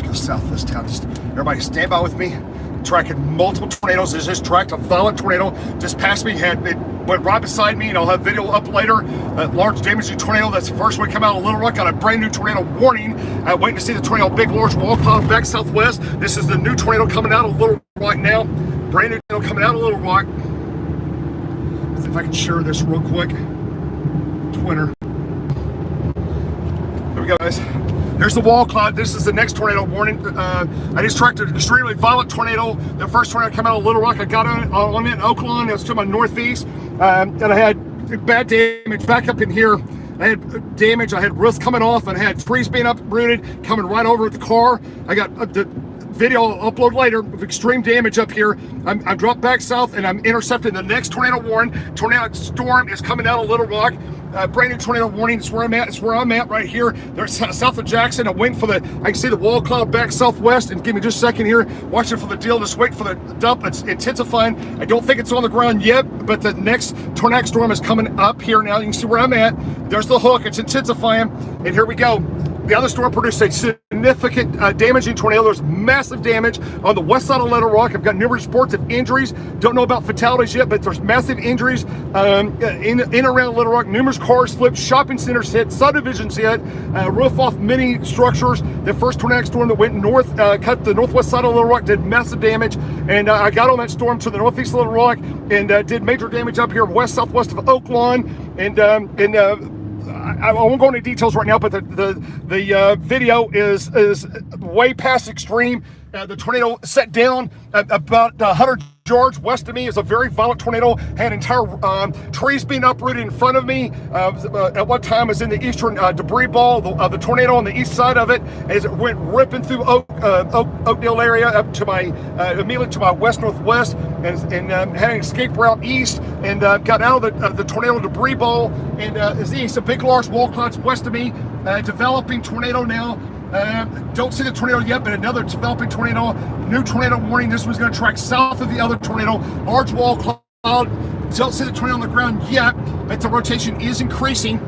to the south of this town. Just everybody stand by with me. Tracking multiple tornadoes. This just tracked a violent tornado just past me. It went right beside me, and I'll have video up later. Large damaging tornado. That's the first one to come out of Little Rock. Got a brand new tornado warning. Waiting to see the tornado. Big, large wall cloud back southwest. This is the new tornado coming out of Little Rock now. Brand new tornado coming out of Little Rock. Let's see if I can share this real quick. Twitter. There we go, guys. There's the wall cloud. This is the next tornado warning. I just tracked an extremely violent tornado. The first tornado came out of Little Rock. I got on it in Oakland. It was to my northeast. And I had bad damage back up in here. I had damage. I had roofs coming off, and I had trees being uprooted, coming right over the car. I got the video I'll upload later of extreme damage up here. I'm dropped back south, and I'm intercepting the next tornado warning. Tornado storm is coming out of Little Rock. Brand new tornado warning. It's where I'm at. It's where I'm at right here. There's south of Jackson. I'm waiting for the. I can see the wall cloud back southwest. And give me just a second here. Watching for the deal. Just wait for the dump. It's intensifying. I don't think it's on the ground yet, but the next tornado storm is coming up here now. You can see where I'm at. There's the hook. It's intensifying, and here we go. The other storm produced a significant damaging tornado. There's massive damage on the west side of Little Rock. I've got numerous reports of injuries. Don't know about fatalities yet, but there's massive injuries in and around Little Rock. Numerous cars flipped, shopping centers hit, subdivisions hit, roof off many structures. The first tornadic storm that went north, cut the northwest side of Little Rock, did massive damage. And I got on that storm to the northeast of Little Rock and did major damage up here west southwest of Oak Lawn. I won't go into details right now, but the video is way past extreme. The tornado set down about 100 yards west of me. Is a very violent tornado. Had entire trees being uprooted in front of me. At one time, I was in the eastern debris ball of the tornado on the east side of it as it went ripping through Oakdale area up to my immediately to my west northwest, and had an escape route east, and got out of the tornado debris ball and is east. A big large wall clouds west of me. Developing tornado now. Don't see the tornado yet, but another developing tornado. New tornado warning. This one's going to track south of the other tornado. Large wall cloud. Don't see the tornado on the ground yet, but the rotation is increasing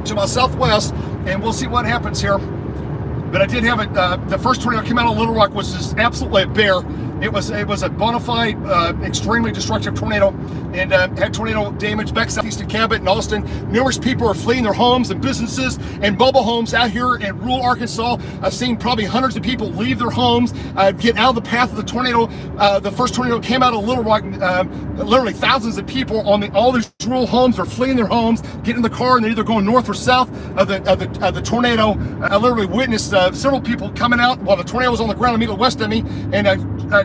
to my southwest, and we'll see what happens here. But I did have it. The first tornado came out of Little Rock was just absolutely a bear. It was a bona fide, extremely destructive tornado, and had tornado damage back southeast of Cabot and Austin. Numerous people are fleeing their homes and businesses and mobile homes out here in rural Arkansas. I've seen probably hundreds of people leave their homes, get out of the path of the tornado. The first tornado came out of Little Rock. Literally thousands of people on all these rural homes are fleeing their homes, getting in the car, and they're either going north or south of the tornado. I literally witnessed several people coming out while the tornado was on the ground immediately west of me, and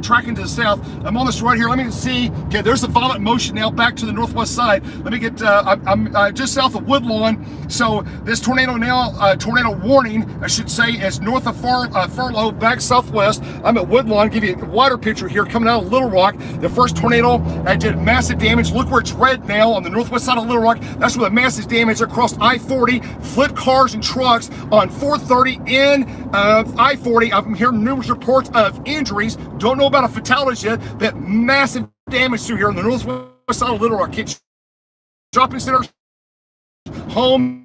tracking to the south. I'm on this right here. Let me see. Okay, there's the violent motion now back to the northwest side. Let me get. I'm just south of Woodlawn. So this tornado now, tornado warning, I should say, is north of Furlough, back southwest. I'm at Woodlawn. Give you a wider picture here coming out of Little Rock. The first tornado did massive damage. Look where it's red now on the northwest side of Little Rock. That's where the massive damage across I-40, flipped cars and trucks on 430 in I-40. I'm hearing numerous reports of injuries. Don't know about a fatality yet. That massive damage through here on the northwest side of Little Rock. Kids, shopping centers, homes,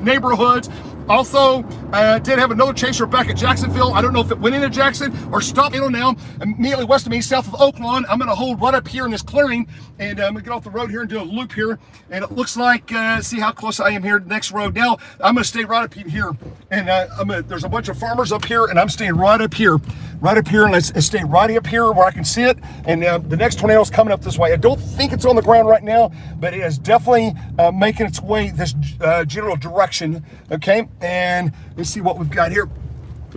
neighborhoods. Also, did have another chaser back at Jacksonville. I don't know if it went into Jackson or stopped now. Immediately west of me, south of Oak Lawn. I'm going to hold right up here in this clearing, and I'm going to get off the road here and do a loop here. And it looks like, see how close I am here to the next road. Now, I'm going to stay right up here. And there's a bunch of farmers up here, and I'm staying right up here. And I stay right up here where I can see it. And the next tornado is coming up this way. I don't think it's on the ground right now, but it is definitely making its way this general direction. Okay, and let's see what we've got here.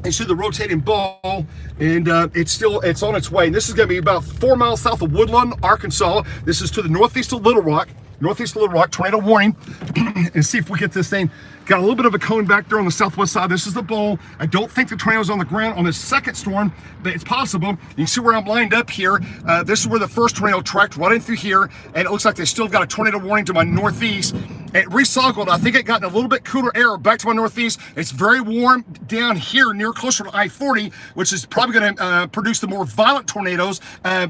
You see the rotating ball, and it's on its way. And this is going to be about 4 miles south of Woodlawn, Arkansas. This is to the northeast of Little Rock. Tornado warning. And see if we get this thing. Got a little bit of a cone back there on the southwest side. This is the bowl. I don't think the tornado's on the ground on the second storm, but it's possible. You can see where I'm lined up here. This is where the first tornado tracked right in through here, and it looks like they still got a tornado warning to my northeast. It recycled. I think it got a little bit cooler air back to my northeast. It's very warm down here near closer to I-40, which is probably going to produce the more violent tornadoes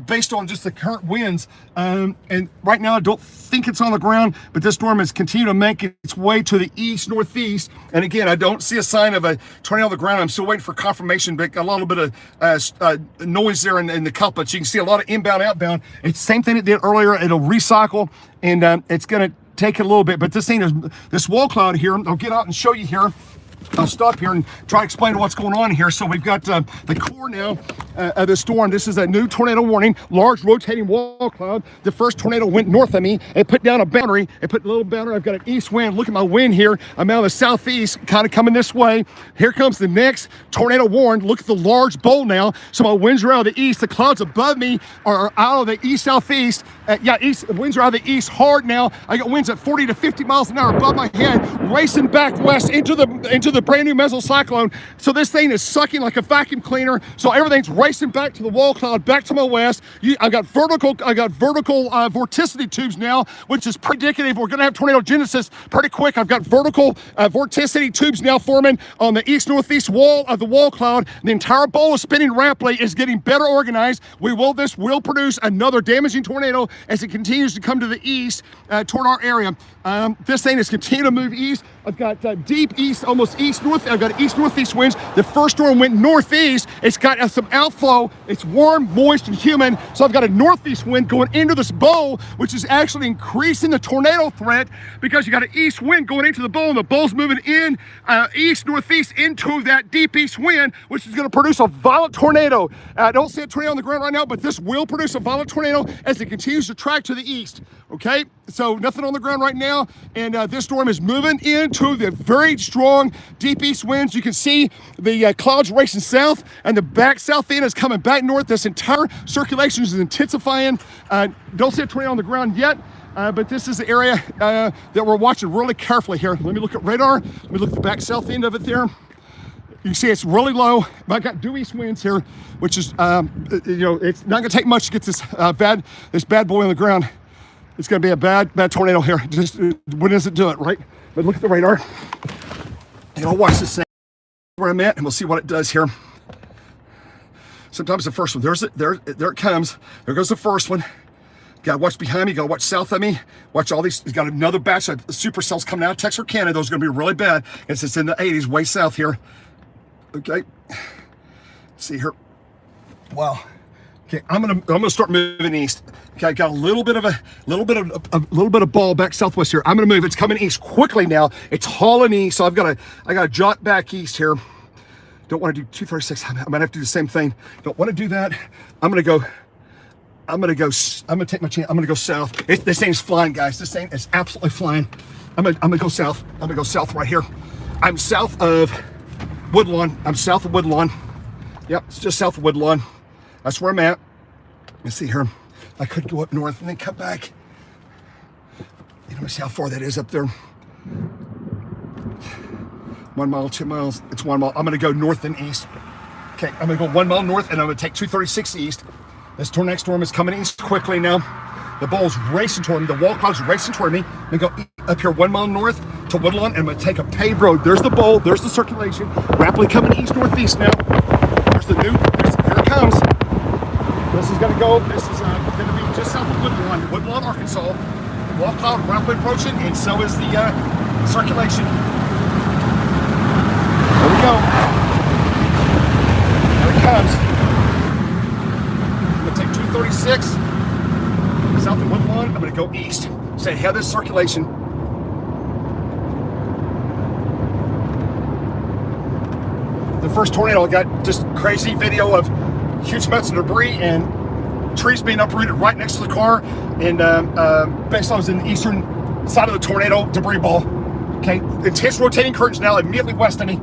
based on just the current winds. And right now, I don't think it's on the ground, but this storm has continued to make its way to the east northeast. And again, I don't see a sign of a tornado on the ground. I'm still waiting for confirmation, but a little bit of noise there in the couplets. You can see a lot of inbound, outbound. It's the same thing it did earlier. It'll recycle, and it's going to take it a little bit, but this thing is this wall cloud here. I'll get out and show you here. I'll stop here and try to explain what's going on here. So we've got the core now of the storm. This is a new tornado warning, large rotating wall cloud. The first tornado went north of me. It put down a boundary. It put a little boundary. I've got an east wind. Look at my wind here. I'm out of the southeast, kind of coming this way. Here comes the next tornado warning. Look at the large bowl now. So my winds are out of the east. The clouds above me are out of the east southeast. Winds are out of the east hard now. I got winds at 40 to 50 miles an hour above my head, racing back west into the brand new mesocyclone. So this thing is sucking like a vacuum cleaner. So everything's racing back to the wall cloud, back to my west. I got vertical vorticity tubes now, which is predicative. We're going to have tornado genesis pretty quick. I've got vertical vorticity tubes now forming on the east northeast wall of the wall cloud. The entire bowl is spinning rapidly, is getting better organized. This will produce another damaging tornado as it continues to come to the east toward our area. This thing is continuing to move east. I've got deep east, almost east-north. I've got east-northeast winds. The first storm went northeast. It's got some outflow. It's warm, moist, and humid. So I've got a northeast wind going into this bowl, which is actually increasing the tornado threat because you got an east wind going into the bowl, and the bowl's moving in east-northeast into that deep east wind, which is going to produce a violent tornado. I don't see a tornado on the ground right now, but this will produce a violent tornado as it continues to track to the east. Okay, so nothing on the ground right now, and this storm is moving into the very strong deep east winds. You can see the clouds racing south, and the back south end is coming back north. This entire circulation is intensifying. Don't see a tornado on the ground yet, but this is the area that we're watching really carefully here. Let me look at radar. Let me look at the back south end of it there. You can see it's really low, but I got due east winds here, which is, it's not gonna take much to get this bad boy on the ground. It's gonna be a bad tornado here. Just when does it do it, right? But look at the radar. And I'll watch this thing where I'm at, and we'll see what it does here. Sometimes the first one, there it comes. There goes the first one. Gotta watch behind me, gotta watch south of me. Watch all these, got another batch of supercells coming out of Texarkana. Those are gonna be really bad. It's in the 80s, way south here. Okay, see here. Wow. Okay, I'm gonna start moving east. Okay, I got a little bit of ball back southwest here. I'm gonna move. It's coming east quickly now. It's hauling east, so I gotta jot back east here. Don't want to do 236. I might have to do the same thing. Don't want to do that. I'm gonna take my chance. I'm gonna go south. This thing is flying, guys. This thing is absolutely flying. I'm gonna go south. I'm gonna go south right here. I'm south of Woodlawn. I'm south of Woodlawn. Yep, it's just south of Woodlawn. That's where I'm at. Let's see here. I could go up north and then come back. You know, see how far that is up there. 1 mile, 2 miles. It's 1 mile. I'm gonna go north and east. Okay, I'm gonna go 1 mile north, and I'm gonna take 236 east. This next storm is coming east quickly now. The ball's racing toward me. The wall cloud's racing toward me. I'm gonna go up here 1 mile north to Woodlawn, and I'm gonna take a paved road. There's the bowl. There's the circulation. Rapidly coming east northeast now. There's the new. Here it comes. This is gonna go. This is gonna be just south of Woodlawn, Arkansas. The wall cloud rapidly approaching, and so is the circulation. There we go. Here it comes. I'm gonna take 236 south of Woodlawn. I'm gonna go east. Stay ahead of this circulation. The first tornado, I got just crazy video of huge amounts of debris and trees being uprooted right next to the car. And basically I was in the eastern side of the tornado debris ball. Okay, intense rotating currents now immediately west of me.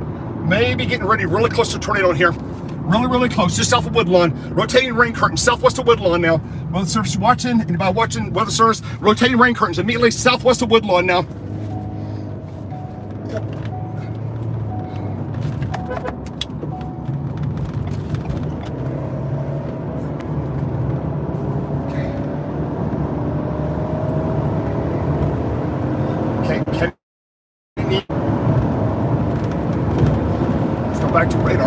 Maybe getting ready, really close to a tornado in here. Really close, just south of Woodlawn. Rotating rain curtains, southwest of Woodlawn now. Weather Service watching, anybody watching Weather Service, rotating rain curtains immediately southwest of Woodlawn now.